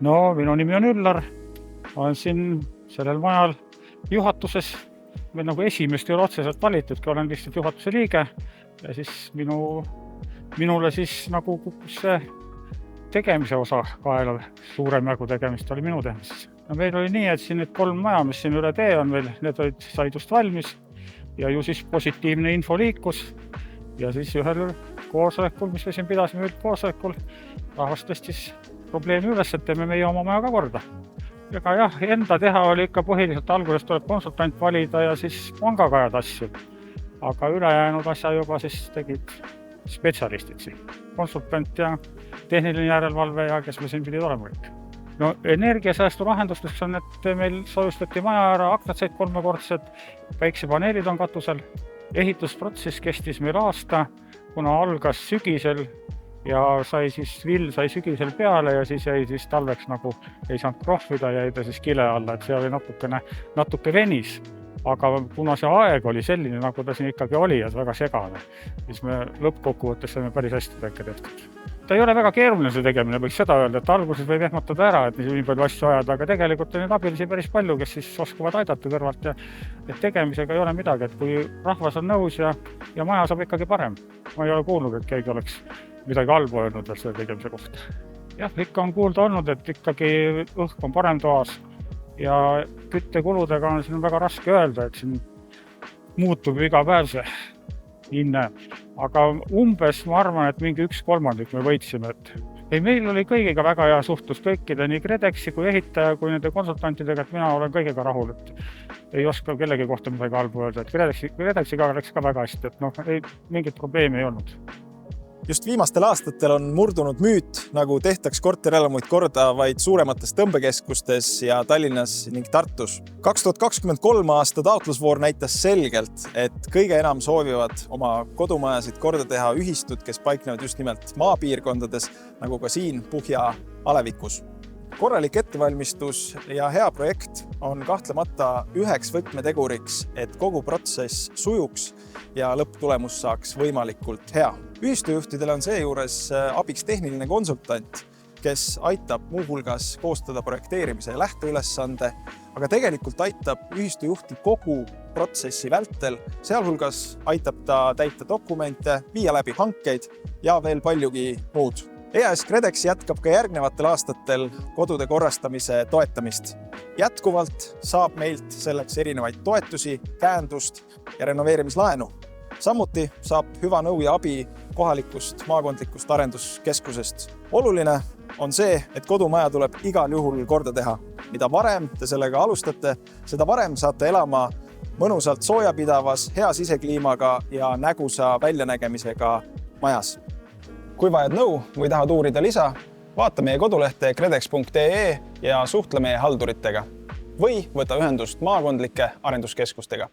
No minu nimi on Üllar, olen siin sellel majal juhatuses, või nagu esimest ei ole otseselt valitudki, olen lihtsalt juhatuse liige ja siis minule siis nagu kukkus see tegemise osa kaela, suurem jagu tegemist oli minu tehmises. No meil oli nii, et siin need 3 maja, mis siin üle tee on veel, need said just valmis ja ju siis positiivne info liikus ja siis ühel koosolekul, mis me siin pidasime üldkoosolekul, rahvas tõstis probleemi üles, et teeme meie oma maja ka korda. Ega jah, enda teha oli ikka põhiliselt alguses tuleb konsultant valida ja siis pangaga ajada asju. Aga ülejäänud asja juba siis tegid spetsialistid siin. Konsultant ja tehniline järelevalve ja kes me siin pidid olema kõik. No energiasäästu lahendusteks on, et meil soojustati maja ära, aknad said 3-kordsed, päiksepaneelid on katusel. Ehitusprotsess kestis meil aasta, kuna algas sügisel ja vill sai sügisel peale ja siis jäi siis talveks nagu ei saanud krohvida, jäi ta siis kile alla, et see oli natuke venis. Aga kuna see aeg oli selline, nagu ta siin ikkagi oli ja väga segane, siis me lõppkokkuvõttes saime päris hästi tekke tehtud. Ta ei ole väga keeruline see tegemine, võiks seda öelda, et alguses võib ehmatada ära, et nii palju asju ajada, aga tegelikult on neid abilisi päris palju, kes siis oskavad aidata kõrvalt ja et tegemisega ei ole midagi, et kui rahvas on nõus ja maja saab ikkagi parem. Ma ei ole kuulnud, et keegi oleks midagi halba öelnud veel selle tegemise kohta. Jah, ikka on kuulda olnud, et ikkagi õhk on parem toas ja küttekuludega on siin väga raske öelda, et siin muutub iga päev see hinne. Aga umbes ma arvan, et mingi 1/3 me võitsime. Ei, meil oli kõigiga väga hea suhtlus kõikide, nii KredExi kui ehitaja kui nende konsultantidega, et mina olen kõigega rahul, et ei oska kellegi kohta midagi halba öelda, et KredExiga läks ka väga hästi, et mingit probleemi ei olnud. Just viimastel aastatel on murdunud müüt, nagu tehtaks korterelamuid korda vaid suuremates tõmbekeskustes ja Tallinnas ning Tartus. 2023 aasta taotlusvoor näitas selgelt, et kõige enam soovivad oma kodumajasid korda teha ühistud, kes paiknevad just nimelt maapiirkondades, nagu ka siin Puhja alevikus. Korralik ettevalmistus ja hea projekt on kahtlemata üheks võtmeteguriks, et kogu protsess sujuks ja lõpptulemus saaks võimalikult hea. Ühistujuhtidele on seejuures abiks tehniline konsultant, kes aitab muuhulgas koostada projekteerimise ja lähteülesande, aga tegelikult aitab ühistujuhti kogu protsessi vältel, sealhulgas aitab ta täita dokumente, viia läbi hankeid ja veel paljugi muud. EAS KredEx jätkab ka järgnevatel aastatel kodude korrastamise toetamist. Jätkuvalt saab meilt selleks erinevaid toetusi, käendust ja renoveerimislaenu. Samuti saab hüva nõu ja abi kohalikust maakondlikust arenduskeskusest. Oluline on see, et kodumaja tuleb igal juhul korda teha. Mida varem te sellega alustate, seda varem saate elama mõnusalt soojapidavas, hea sisekliimaga ja nägusa väljanägemisega majas. Kui vajad nõu või tahad uurida lisa, vaata meie kodulehte kredex.ee ja suhtle meie halduritega või võta ühendust maakondlike arenduskeskustega.